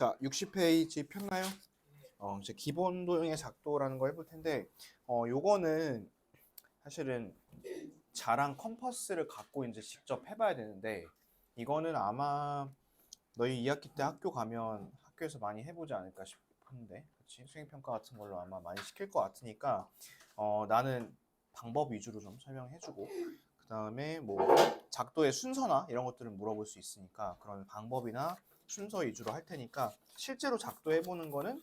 자, 60페이지 폈나요? 이제 기본 도형의 작도라는 거 해볼 텐데, 요거는 사실은 자랑 컴퍼스를 갖고 이제 직접 해봐야 되는데, 이거는 아마 너희 2학기 때 학교 가면 학교에서 많이 해보지 않을까 싶은데, 그치? 수행평가 같은 걸로 아마 많이 시킬 것 같으니까, 나는 방법 위주로 좀 설명해주고, 그 다음에 뭐 작도의 순서나 이런 것들을 물어볼 수 있으니까 그런 방법이나 순서 위주로 할 테니까 실제로 작도해보는 거는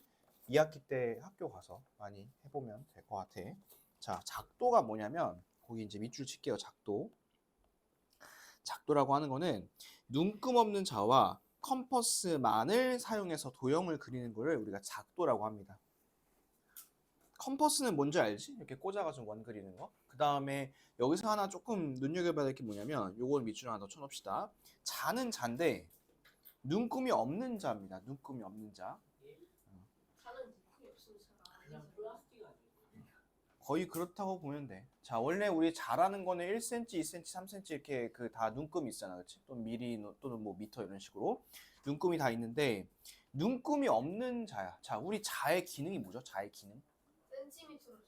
2학기 때 학교 가서 많이 해보면 될 것 같아. 자, 작도가 뭐냐면 거기 이제 밑줄 칠게요. 작도. 작도라고 하는 거는 눈금 없는 자와 컴퍼스만을 사용해서 도형을 그리는 거를 우리가 작도라고 합니다. 컴퍼스는 뭔지 알지? 이렇게 꽂아가지고 원 그리는 거. 그 다음에 여기서 하나 조금 눈여겨봐야 될 게 뭐냐면 요걸 밑줄 하나 더 쳐놓읍시다. 자는 잔데 눈금이 없는 자입니다. 눈금이 없는 자. 자는 눈금이 없으면 잘 그냥 플라스틱 아니에요? 거의 그렇다고 보면 돼. 자, 원래 우리 자라는 거는 1cm, 2cm, 3cm 이렇게 그 다 눈금이 있잖아, 그렇지? 또는 미리 또는 뭐 미터 이런 식으로 눈금이 다 있는데 눈금이 없는 자야. 자, 우리 자의 기능이 뭐죠? 자의 기능? 센티미터로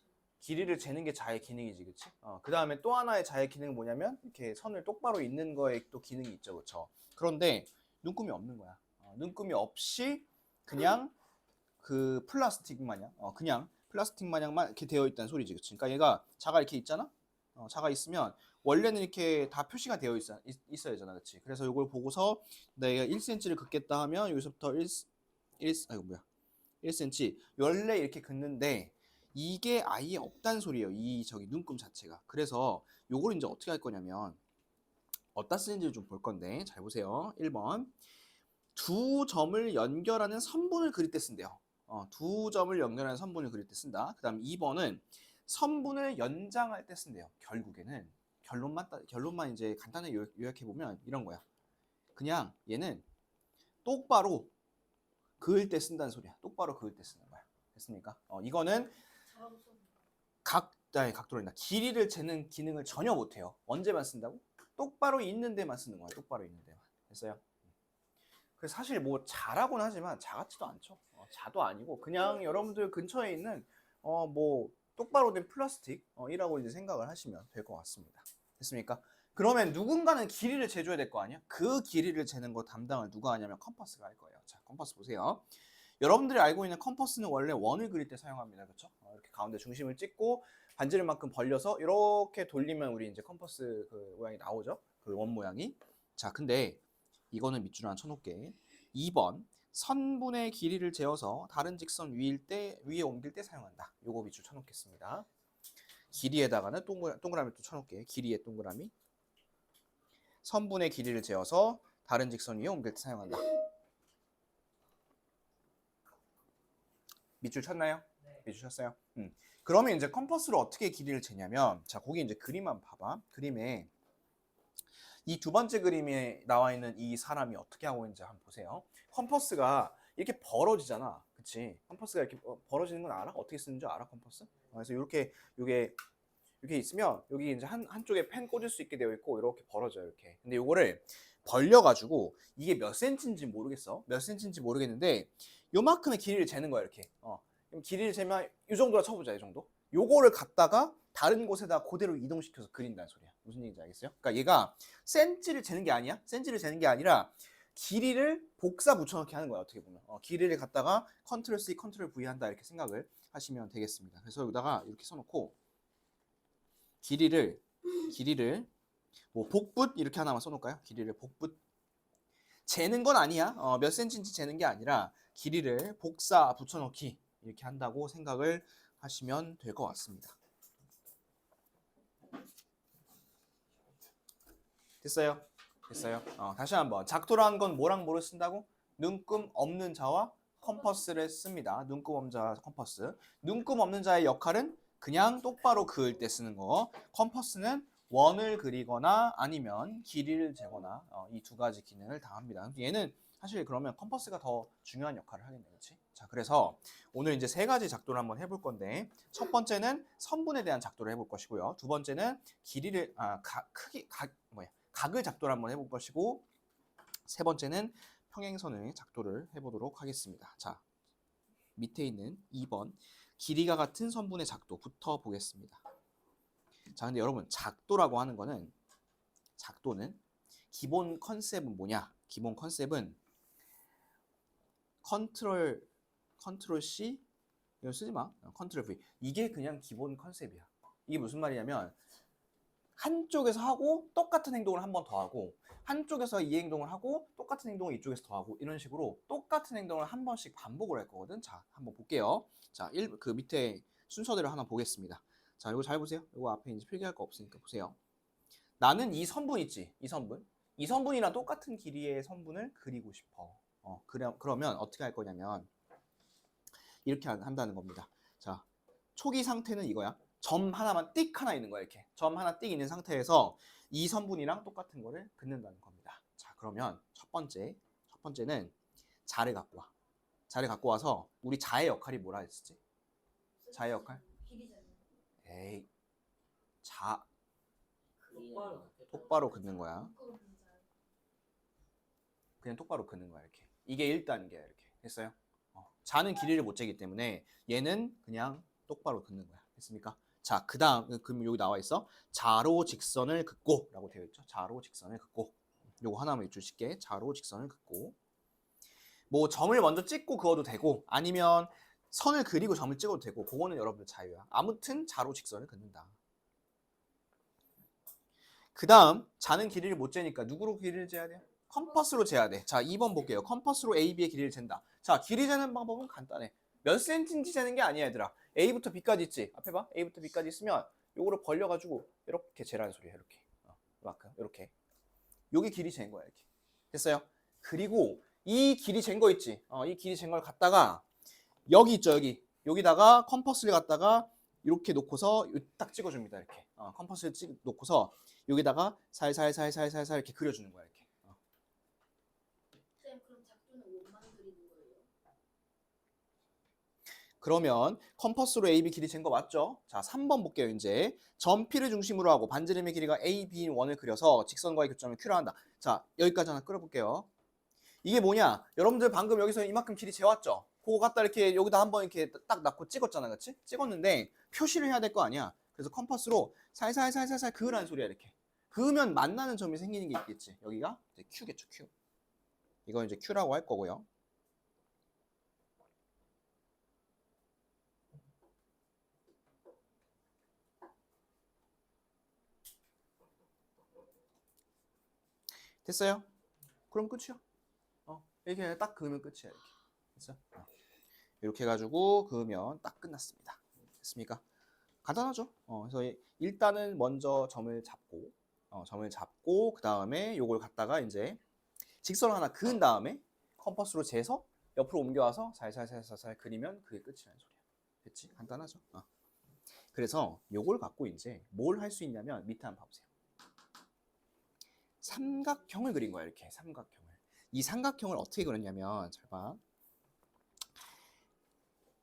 길이를 재는 게 자의 기능이지, 그치? 그 다음에 또 하나의 자의 기능은 뭐냐면 이렇게 선을 똑바로 잇는 거에 또 기능이 있죠, 그쵸? 그런데 눈금이 없는 거야. 눈금이 없이 그냥 그 플라스틱 마냥, 그냥 플라스틱 마냥만 이렇게 되어 있다는 소리지, 그치? 그러니까 얘가 자가 이렇게 있잖아. 자가 있으면 원래는 이렇게 다 표시가 되어 있어야 되잖아, 그치? 그래서 이걸 보고서 내가 1cm를 긋겠다 하면 여기서부터 1cm 원래 이렇게 긋는데 이게 아예 없다는 소리예요. 이 저기 눈금 자체가. 그래서 요걸 이제 어떻게 할 거냐면 어디다 쓰는지를 좀 볼 건데 잘 보세요. 1번 두 점을 연결하는 선분을 그릴 때 쓴대요. 두 점을 연결하는 선분을 그릴 때 쓴다. 그 다음 2번은 선분을 연장할 때 쓴대요. 결국에는 결론만 이제 간단하게 요약해 보면 이런 거야. 그냥 얘는 똑바로 그을 때 쓴다는 소리야. 똑바로 그을 때 쓰는 거야. 됐습니까? 이거는 각도로다. 길이를 재는 기능을 전혀 못해요. 언제만 쓴다고? 똑바로 있는 데만 쓰는 거야. 똑바로 있는 데만. 됐어요? 그래서 사실 뭐 자라고는 하지만 자 같지도 않죠. 자도 아니고 그냥 여러분들 근처에 있는 뭐 똑바로 된 플라스틱이라고 이제 생각을 하시면 될 것 같습니다. 됐습니까? 그러면 누군가는 길이를 재줘야 될 거 아니야? 그 길이를 재는 거 담당을 누가 하냐면 컴퍼스가 할 거예요. 자, 컴퍼스 보세요. 여러분들이 알고 있는 컴퍼스는 원래 원을 그릴 때 사용합니다. 그렇죠? 이렇게 가운데 중심을 찍고 반지름만큼 벌려서 이렇게 돌리면 우리 이제 컴퍼스 그 모양이 나오죠. 그 원 모양이. 자, 근데 이거는 밑줄 하나 쳐놓을게. 2번 선분의 길이를 재어서 다른 직선 위에 옮길 때 사용한다. 요거 밑줄 쳐놓겠습니다. 길이에다가는 동그라미 또 쳐놓을게. 길이에 동그라미. 선분의 길이를 재어서 다른 직선 위에 옮길 때 사용한다. 밑줄 쳤나요? 네. 밑줄 쳤어요? 그러면 이제 컴퍼스로 어떻게 길이를 재냐면, 자, 거기 이제 그림만 봐봐. 그림에 이 두 번째 그림에 나와 있는 이 사람이 어떻게 하고 있는지 한번 보세요. 컴퍼스가 이렇게 벌어지잖아. 그치? 컴퍼스가 이렇게 벌어지는 건 알아? 어떻게 쓰는 줄 알아, 컴퍼스? 그래서 이렇게 있으면 여기 이제 한쪽에 펜 꽂을 수 있게 되어 있고 이렇게 벌어져요, 이렇게. 근데 요거를 벌려가지고 이게 몇 센치인지 모르겠어. 몇 센치인지 모르겠는데 요만큼의 길이를 재는 거야, 이렇게. 그럼 길이를 재면 이 정도라 쳐보자, 이 정도. 요거를 갖다가 다른 곳에다 그대로 이동시켜서 그린다는 소리야. 무슨 얘기인지 알겠어요? 그러니까 얘가 센치를 재는 게 아니야. 센치를 재는 게 아니라 길이를 복사 붙여넣기 하는 거야, 어떻게 보면. 길이를 갖다가 컨트롤 C, 컨트롤 V 한다 이렇게 생각을 하시면 되겠습니다. 그래서 여기다가 이렇게 써놓고 길이를 뭐 복붓 이렇게 하나만 써놓을까요? 길이를 복붓. 재는 건 아니야. 몇 센치인지 재는 게 아니라 길이를 복사 붙여넣기 이렇게 한다고 생각을 하시면 될 것 같습니다. 됐어요? 됐어요? 다시 한번. 작도라는 건 뭐랑 뭐를 쓴다고? 눈금 없는 자와 컴퍼스를 씁니다. 눈금 없는 자와 컴퍼스. 눈금 없는 자의 역할은 그냥 똑바로 그을 때 쓰는 거. 컴퍼스는 원을 그리거나 아니면 길이를 재거나 이 두 가지 기능을 다 합니다. 얘는 사실 그러면 컴퍼스가 더 중요한 역할을 하겠네, 그렇지? 자, 그래서 오늘 이제 세 가지 작도를 한번 해볼 건데 첫 번째는 선분에 대한 작도를 해볼 것이고요. 두 번째는 각을 작도를 한번 해볼 것이고 세 번째는 평행선의 작도를 해보도록 하겠습니다. 자, 밑에 있는 2번 길이가 같은 선분의 작도부터 보겠습니다. 자, 근데 여러분 작도라고 하는 거는 작도는 기본 컨셉은 뭐냐? 기본 컨셉은 컨트롤 C 이거 쓰지 마. 컨트롤 V. 이게 그냥 기본 컨셉이야. 이게 무슨 말이냐면 한쪽에서 하고 똑같은 행동을 한 번 더 하고 한쪽에서 이 행동을 하고 똑같은 행동을 이쪽에서 더 하고 이런 식으로 똑같은 행동을 한 번씩 반복을 할 거거든. 자, 한번 볼게요. 자, 그 밑에 순서대로 하나 보겠습니다. 자, 이거 잘 보세요. 이거 앞에 이제 필기할 거 없으니까 보세요. 나는 이 선분 있지? 이 선분. 이 선분이랑 똑같은 길이의 선분을 그리고 싶어. 그러면 어떻게 할 거냐면 이렇게 한다는 겁니다. 자, 초기 상태는 이거야. 점 하나만 띡 하나 있는 거야. 이렇게 점 하나 띡 있는 상태에서 이 선분이랑 똑같은 거를 긋는다는 겁니다. 자, 그러면 첫 번째는 자를 갖고 와. 자를 갖고 와서 우리 자의 역할이 뭐라 했지? 자의 역할? 길이잖아요. 에이, 자 똑바로 똑바로 긋는 거야. 거꾸로 분자요. 그냥 똑바로 긋는 거야. 이렇게. 이게 1단계야. 이렇게 됐어요? 자는 길이를 못 재기 때문에 얘는 그냥 똑바로 긋는 거야. 됐습니까? 자, 그럼 여기 나와 있어. 자로 직선을 긋고 라고 되어 있죠. 자로 직선을 긋고. 요거 하나만 잊으실게. 자로 직선을 긋고. 뭐 점을 먼저 찍고 그어도 되고 아니면 선을 그리고 점을 찍어도 되고 그거는 여러분들 자유야. 아무튼 자로 직선을 긋는다. 그 다음 자는 길이를 못 재니까 누구로 길이를 재야 돼요? 컴퍼스로 재야 돼. 자, 2번 볼게요. 컴퍼스로 A, B의 길이를 잰다. 자, 길이 재는 방법은 간단해. 몇 센티인지 재는 게 아니야, 얘들아. A부터 B까지 있지? 앞에 봐. A부터 B까지 있으면 요거를 벌려가지고 이렇게 재라는 소리야. 이렇게. 이만큼. 이렇게. 요게 길이 잰 거야. 이렇게. 됐어요? 그리고 이 길이 잰 거 있지? 이 길이 잰 걸 갖다가 여기 있죠, 여기. 여기다가 컴퍼스를 갖다가 이렇게 놓고서 딱 찍어줍니다. 이렇게. 컴퍼스를 놓고서 여기다가 살살살살살살 이렇게 그려주는 거야. 이렇게. 쌤, 그럼 작두는 원만 그리는 거예요? 그러면 컴퍼스로 AB 길이 잰 거 맞죠? 자, 3번 볼게요. 이제 점 P를 중심으로 하고 반지름의 길이가 A, B인 원을 그려서 직선과의 교점을 Q라 한다. 자, 여기까지 하나 끌어볼게요. 이게 뭐냐? 여러분들 방금 여기서 이만큼 길이 재왔죠? 그거 갖다 이렇게 여기다 한번 이렇게 딱 놔고 찍었잖아, 그렇지? 찍었는데 표시를 해야 될 거 아니야? 그래서 컴퍼스로 살살살살살 그으라는 소리야. 이렇게 그으면 만나는 점이 생기는 게 있겠지. 여기가 이제 Q겠죠, Q. 이건 이제 Q라고 할 거고요. 됐어요? 그럼 끝이야. 이렇게 딱 그으면 끝이야. 이렇게. 됐어? 이렇게 해가지고 그으면 딱 끝났습니다. 됐습니까? 간단하죠? 그래서 일단은 먼저 점을 잡고 그 다음에 요걸 갖다가 이제 직선을 하나 그은 다음에 컴퍼스로 재서 옆으로 옮겨와서 살살살살 그리면 그게 끝이라는 소리야. 됐지? 간단하죠? 그래서 요걸 갖고 이제 뭘 할 수 있냐면 밑에 한번 봐보세요. 삼각형을 그린 거야. 이렇게 삼각형을. 이 삼각형을 어떻게 그렸냐면 잘 봐.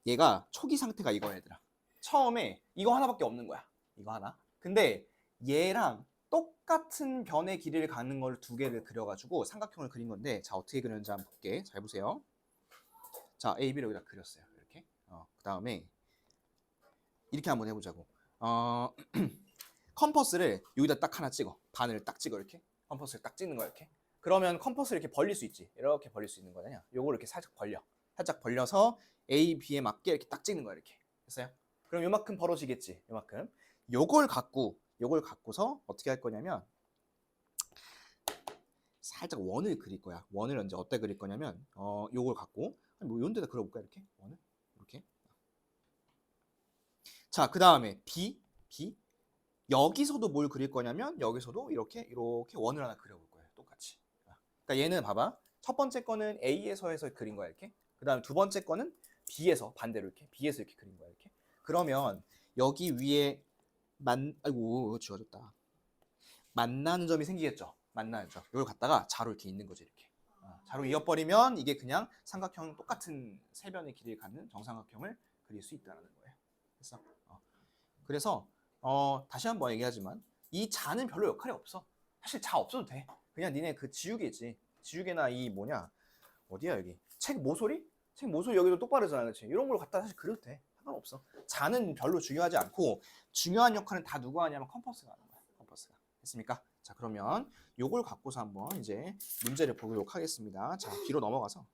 얘가 초기 상태가 이거야, 얘들아. 처음에 이거 하나밖에 없는 거야. 이거 하나. 근데 얘랑 똑같은 변의 길이를 가는 걸 두 개를 그려가지고 삼각형을 그린 건데, 자, 어떻게 그렸는지 한번 볼게. 잘 보세요. 자, A, B를 여기다 그렸어요. 이렇게. 그 다음에 이렇게 한번 해보자고. 컴퍼스를 여기다 딱 하나 찍어. 반을 딱 찍어. 이렇게. 컴퍼스를 딱 찍는 거야. 이렇게. 그러면 컴퍼스를 이렇게 벌릴 수 있지. 이렇게 벌릴 수 있는 거냐. 요거를 이렇게 살짝 벌려. 살짝 벌려서 A, B에 맞게 이렇게 딱 찍는 거야. 이렇게. 됐어요? 그럼 요만큼 벌어지겠지. 요만큼. 요걸 갖고서 어떻게 할 거냐면 살짝 원을 그릴 거야. 원을 언제 어디다 그릴 거냐면 요걸 갖고 뭐 이런 데다 그려볼까. 이렇게 원을 이렇게. 자, 그 다음에 B 여기서도 뭘 그릴 거냐면 여기서도 이렇게 원을 하나 그려볼 거예요. 똑같이. 그러니까 얘는 봐봐. 첫 번째 거는 A에서 해서 그린 거야. 이렇게. 그 다음에 두 번째 거는 B에서 반대로 이렇게 B에서 이렇게 그린 거야. 이렇게. 그러면 여기 위에 아이고 지워졌다. 만나는 점이 생기겠죠. 만나는 점. 이걸 갖다가 자로 이렇게 있는 거지. 이렇게. 자로 이어버리면 이게 그냥 삼각형 똑같은 세 변의 길이를 갖는 정삼각형을 그릴 수 있다는 거예요. 됐어? 그래서 다시 한번 얘기하지만 이 자는 별로 역할이 없어. 사실 자 없어도 돼. 그냥 니네 그 지우개지. 지우개나 이 뭐냐 어디야 여기? 책 모서리? 책 모서리 여기도 똑바르잖아, 그렇지? 이런 걸 갖다 사실 그려도 돼. 상관없어. 자는 별로 중요하지 않고 중요한 역할은 다 누가 하냐면 컴퍼스가 하는 거야. 컴퍼스가. 됐습니까? 자, 그러면 요걸 갖고서 한번 이제 문제를 보도록 하겠습니다. 자, 뒤로 넘어가서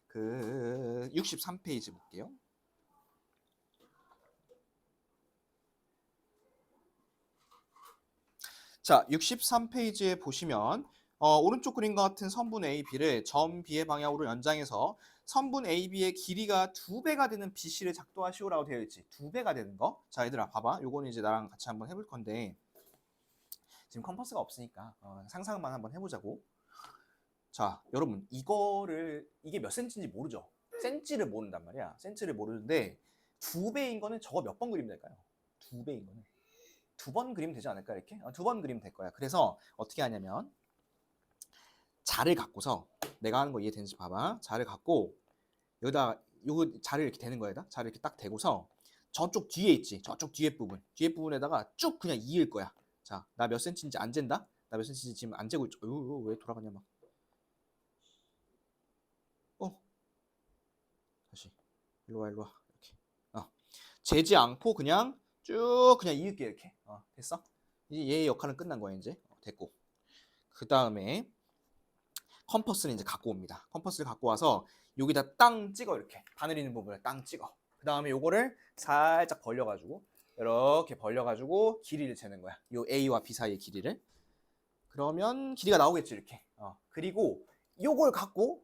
그 63페이지 볼게요. 자, 63페이지에 보시면 오른쪽 그림과 같은 선분 AB를 점 B의 방향으로 연장해서 선분 AB의 길이가 2배가 되는 BC를 작도하시오라고 되어 있지. 2배가 되는 거. 자, 얘들아 봐봐. 요거는 이제 나랑 같이 한번 해볼 건데 지금 컴퍼스가 없으니까 상상만 한번 해보자고. 자, 여러분 이게 몇 센치인지 모르죠. 센치를 모른단 말이야. 센치를 모르는데 2배인 거는 저거 몇 번 그리면 될까요? 2배인 거는 2번 그리면 되지 않을까 이렇게? 2번 그리면 될 거야. 그래서 어떻게 하냐면 자를 갖고서 내가 하는 거 이해되는지 봐봐. 자를 갖고 여기다 요거 자를 이렇게 대는 거에다 자를 이렇게 딱 대고서 저쪽 뒤에 있지. 저쪽 뒤에 부분에다가 쭉 그냥 이을 거야. 자, 나 몇 센치인지 안 잰다? 나 몇 센치인지 지금 안 재고 있죠. 왜 돌아가냐 막. 다시 일로 와 이렇게. 재지 않고 그냥 쭉 그냥 이을게 이렇게. 됐어? 이제 얘의 역할은 끝난 거야 이제. 됐고. 그 다음에 컴퍼스를 이제 갖고 옵니다. 컴퍼스를 갖고 와서 여기다 땅 찍어 이렇게. 바늘 있는 부분을 땅 찍어. 그 다음에 요거를 살짝 벌려가지고 이렇게 벌려가지고 길이를 재는 거야. 요 A와 B 사이의 길이를. 그러면 길이가 나오겠지 이렇게. 그리고 요걸 갖고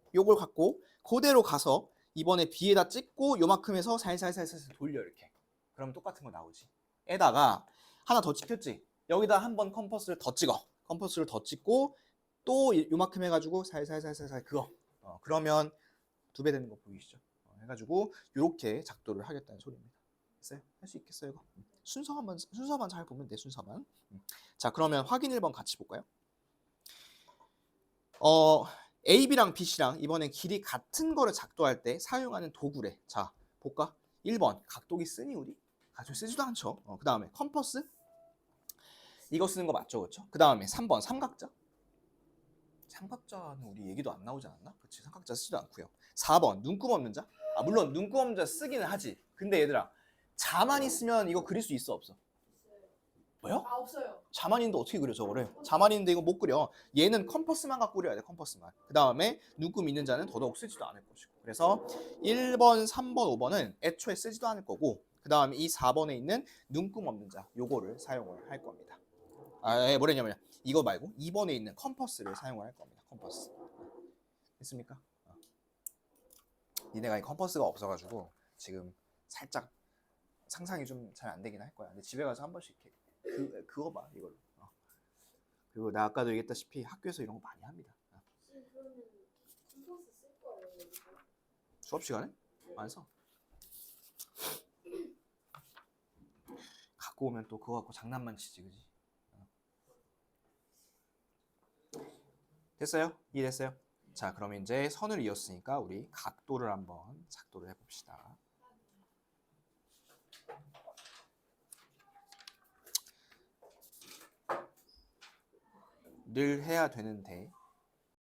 그대로 가서 이번에 B에다 찍고 요만큼에서 살살살살 돌려 이렇게. 그럼 똑같은 거 나오지. 에다가 하나 더 찍혔지. 여기다 한번 컴퍼스를 더 찍어. 컴퍼스를 더 찍고 또 요만큼 해가지고 살살살살 그거. 그러면 2배 되는 거 보이시죠? 해가지고 요렇게 작도를 하겠다는 소리입니다. 됐어요? 할 수 있겠어요 이거? 순서만 잘 보면 돼. 순서만. 자, 그러면 확인 1번 같이 볼까요? AB랑 BC랑 이번엔 길이 같은 거를 작도할 때 사용하는 도구래. 자, 볼까? 1번 각도기 쓰니 우리? 각도기 쓰지도 않죠. 그 다음에 컴퍼스 이거 쓰는 거 맞죠, 그렇죠? 그 다음에 3번 삼각자. 삼각자는 우리 얘기도 안 나오지 않았나? 그렇지, 삼각자 쓰지도 않고요. 4번 눈금 없는 자. 물론 눈금 없는 자 쓰기는 하지. 근데 얘들아 자만 있으면 이거 그릴 수 있어 없어? 뭐요? 없어요. 자만 있는데 어떻게 그려 저거를? 자만 있는데 이거 못 그려. 얘는 컴퍼스만 갖고 그려야 돼. 컴퍼스만. 그 다음에 눈금 있는 자는 더더욱 쓰지도 않을 것이고. 그래서 1번, 3번, 5번은 애초에 쓰지도 않을 거고 그 다음에 이 4번에 있는 눈금 없는 자 요거를 사용을 할 겁니다. 뭐랬냐면 이거 말고 2번에 있는 컴퍼스를 사용을 할 겁니다. 컴퍼스. 됐습니까? 니네가 이 컴퍼스가 없어가지고 지금 살짝 상상이 좀 잘 안 되긴 할 거야. 근데 집에 가서 한 번씩 이렇게 그거 봐 이걸로. 그리고 나 아까도 얘기했다시피 학교에서 이런 거 많이 합니다. 그러면 컴퍼스 쓸 거예요. 수업 시간에? 안 써. 갖고 오면 또 그거 갖고 장난만 치지, 그지? 됐어요? 이해됐어요? 자, 그러면 이제 선을 이었으니까 우리 각도를 한번 작도를 해봅시다. 늘 해야 되는데